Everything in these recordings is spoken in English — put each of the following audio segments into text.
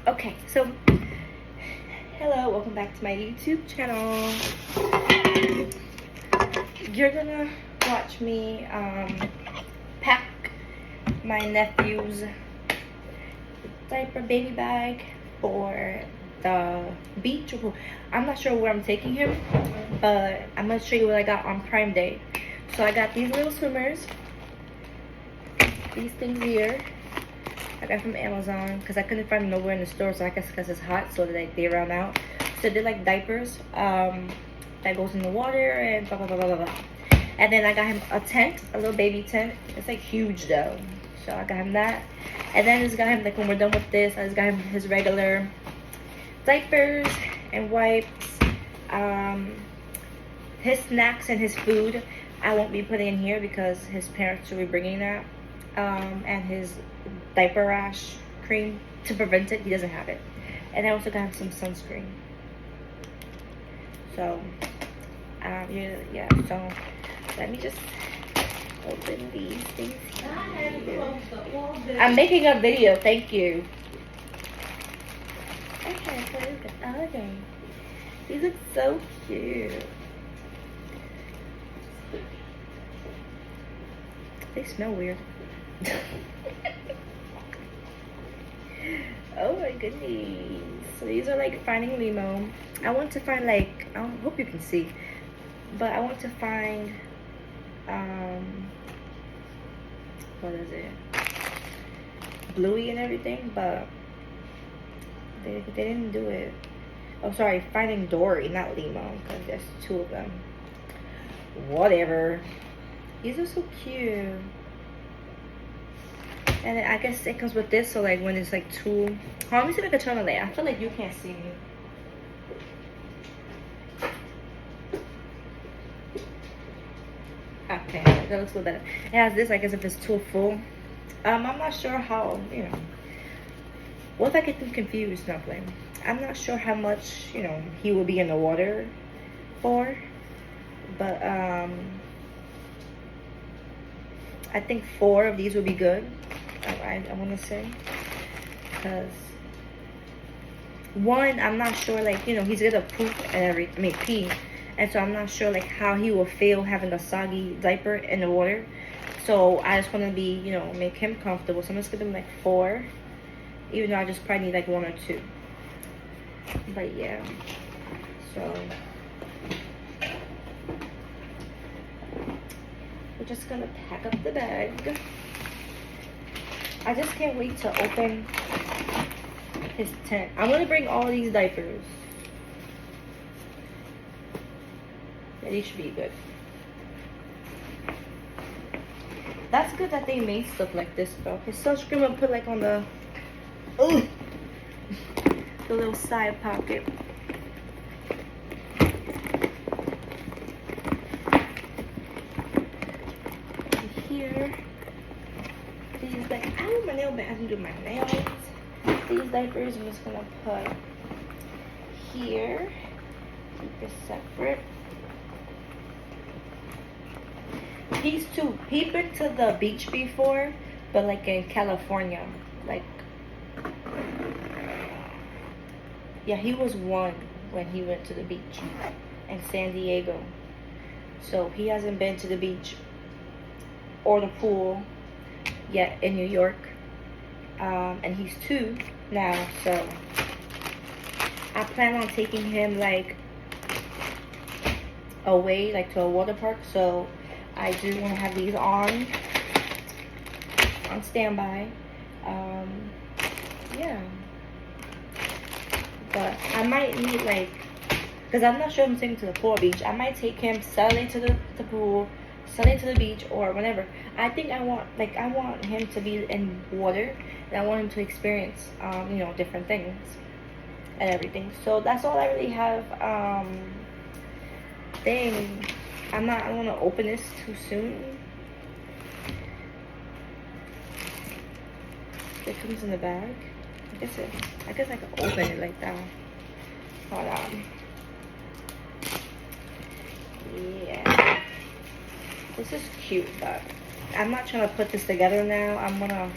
Okay, so hello, welcome back to my YouTube channel. You're gonna watch me pack my nephew's diaper baby bag for the beach. I'm not sure where I'm taking him, but I'm gonna show you what I got on Prime Day. So I got these little swimmers, these things here. I got from Amazon because I couldn't find them nowhere in the store, so I guess because it's hot, so they run out. So they're like diapers that goes in the water and blah blah blah blah blah. And then I got him a tent, a little baby tent. It's like huge though, so I got him that. And then I just got him, like when we're done with this, I just got him his regular diapers and wipes, his snacks and his food. I won't be putting in here because his parents will be bringing that. And his diaper rash cream to prevent it. He doesn't have it. And I also got him some sunscreen. So, yeah. So, let me just open these things here. I'm making a video. Thank you. Okay, so look at okay. These look so cute. They smell weird. Oh my goodness. So these are like Finding Nemo. I want to find like, I hope you can see, but I want to find what is it, Bluey and everything, but they didn't do it. Oh sorry, Finding Dory, not Nemo, because there's two of them. Whatever. These are so cute. And then I guess it comes with this, so like when it's like too... Oh, let me see if I can turn the light. I feel like you can't see me. Okay, that looks a little better. It has this, I guess if it's too full. I'm not sure how, you know. What if I get them confused? No, I'm not sure how much, you know, he will be in the water for. But, I think 4 of these will be good. I want to say, because 1, I'm not sure, like, you know, he's gonna poop and pee, and so I'm not sure like how he will feel having a soggy diaper in the water. So I just want to be, you know, make him comfortable. So I'm just gonna give him like 4, even though I just probably need like 1 or 2. But yeah, so we're just gonna pack up the bag. I just can't wait to open his tent. I'm gonna bring all these diapers. Yeah, these should be good. That's good that they made stuff like this though. His sunscreen will put like on the the little side pocket. Here. These like, I have my nail bed, I can do my nails. These diapers I'm just gonna put here. Keep it separate. He's been to the beach before, but like in California. Like, yeah, he was 1 when he went to the beach in San Diego. So he hasn't been to the beach or the pool yet in New York, and he's 2 now, so I plan on taking him like away, like to a water park. So I do want to have these on standby. Yeah, but I might need like, because I'm not sure I'm taking to the pool or beach. I might take him Saturday to the pool, Sunday to the beach, or whenever. I think I want him to be in water, and I want him to experience you know, different things and everything. So that's all I really have. I don't want to open this too soon. It comes in the bag. I guess I can open it like that. Hold on. Yeah. This is cute, but I'm not trying to put this together now. I'm gonna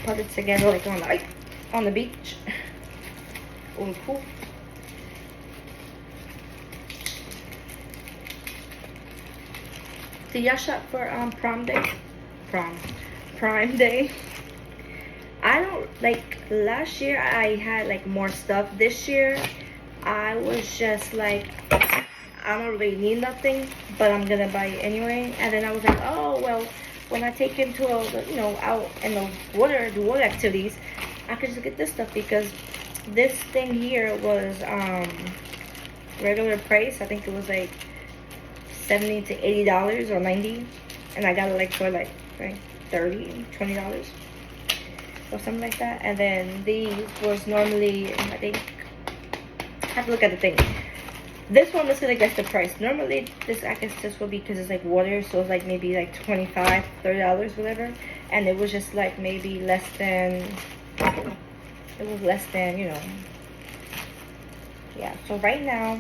put it together like on like on the beach. On the pool. Did y'all shop for prom day? Prime day. I don't like, last year I had like more stuff. This year I was just like, I don't really need nothing, but I'm gonna buy it anyway. And then I was like, oh well, when I take him to you know, out in the water, do water activities, I could just get this stuff, because this thing here was regular price. I think it was like $70 to $80 or $90, and I got it like for like $30, $20 or something like that. And then these was normally, I think, I have to look at the thing. This one was gonna guess the price. Normally this, I guess this would be, because it's like water, so it's like maybe like $25, $30, whatever. And it was just like maybe less than, it was less than, you know. Yeah, so right now,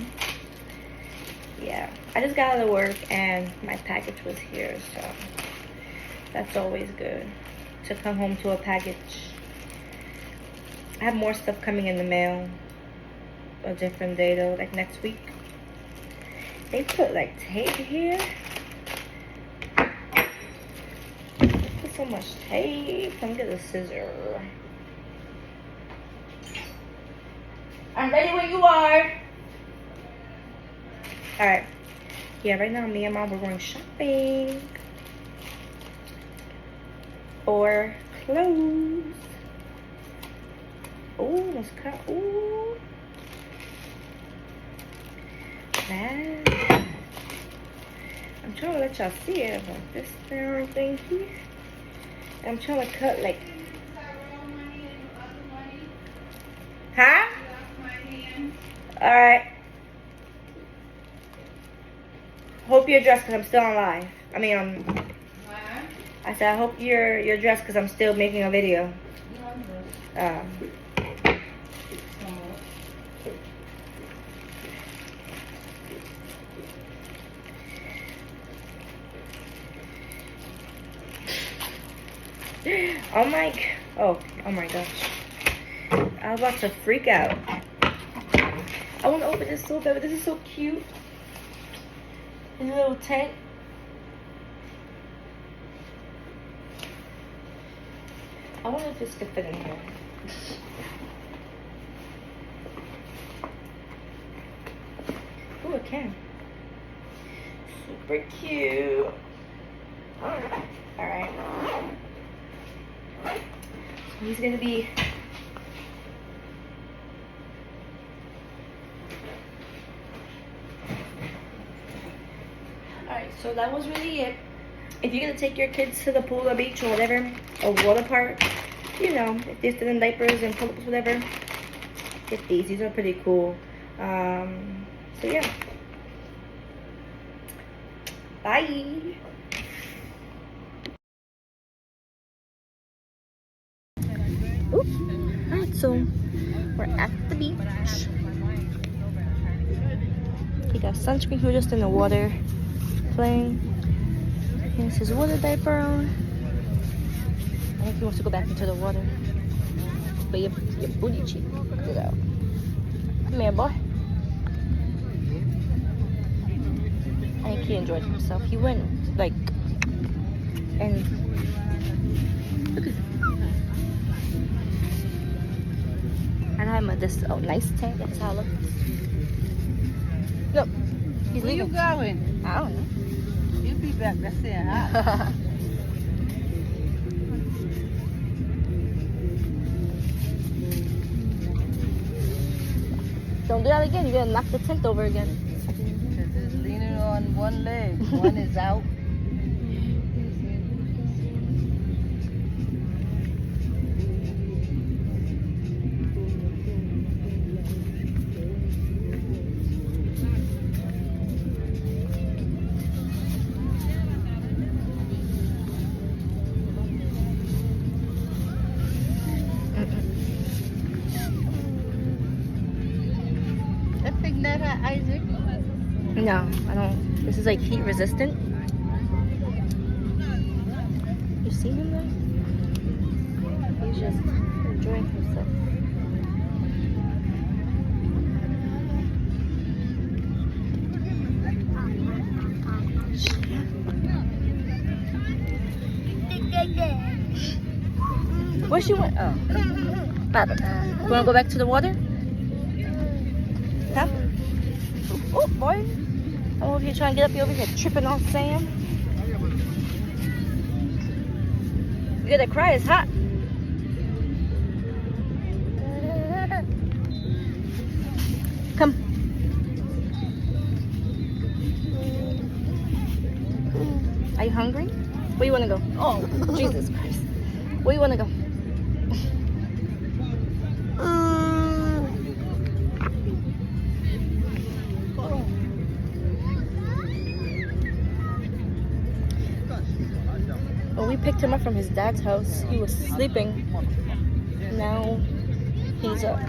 yeah, I just got out of work and my package was here, so that's always good to come home to a package. I have more stuff coming in the mail a different day though, like next week. They put like tape here. They put so much tape. Let me get a scissor. I'm ready when you are. Alright. Yeah, right now me and Mom are going shopping for clothes. Oh, let's cut. Ooh. That. I'm trying to let y'all see it, but this thing here. I'm trying to cut like. Huh? Alright. Hope you're dressed because I'm still on live. I mean, I said I hope you're dressed because I'm still making a video. Oh my gosh. I was about to freak out. I want to open this so bad, but this is so cute. This little tent. I wonder if this could fit in here. Ooh, it can. Super cute. Alright. So he's gonna be. Alright, so that was really it. If you're gonna take your kids to the pool or beach or whatever, or water park, you know, if they're still in diapers and pull-ups, whatever, get these. These are pretty cool. So yeah. Bye. Alright, so we're at the beach. He got sunscreen. He was just in the water playing. He has his water diaper on. I think he wants to go back into the water. But your booty cheek. Get out. Come here, boy. I think he enjoyed himself. He went like, and look at. And I'm at this nice tent. That's how it looks. Look, he's leaving. Where you going? I don't know. You'll be back. That's it, huh? Don't do that again. You're gonna knock the tent over again. Just leaning on one leg. One is out. Isaac? No, I don't. This is like heat resistant. You see him there? He's just enjoying himself. Where she went? Oh. Baba. You wanna go back to the water? Huh? Oh, boy. I'm over here trying to get up. You over here tripping on sand. You gotta cry. It's hot. Come. Are you hungry? Where you wanna go? Oh, Jesus Christ. Where you wanna go? When we picked him up from his dad's house, he was sleeping. Now he's up.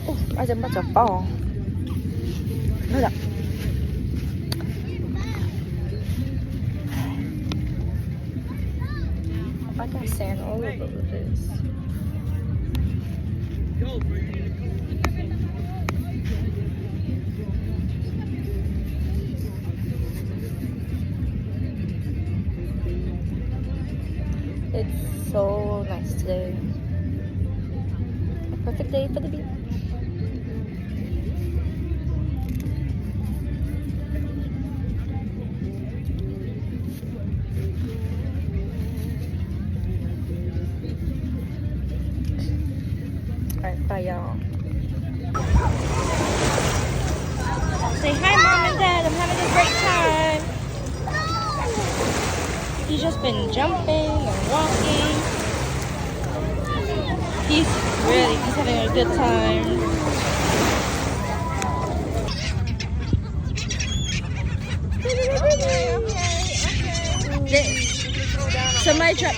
Oh, I'm about to fall. Hold up. I got sand all over this. It's so nice today. A perfect day for the beach. Alright, bye y'all. Say hi, Mom and Dad. I'm having a great time. He's just been jumping and walking. He's having a good time. Somebody try.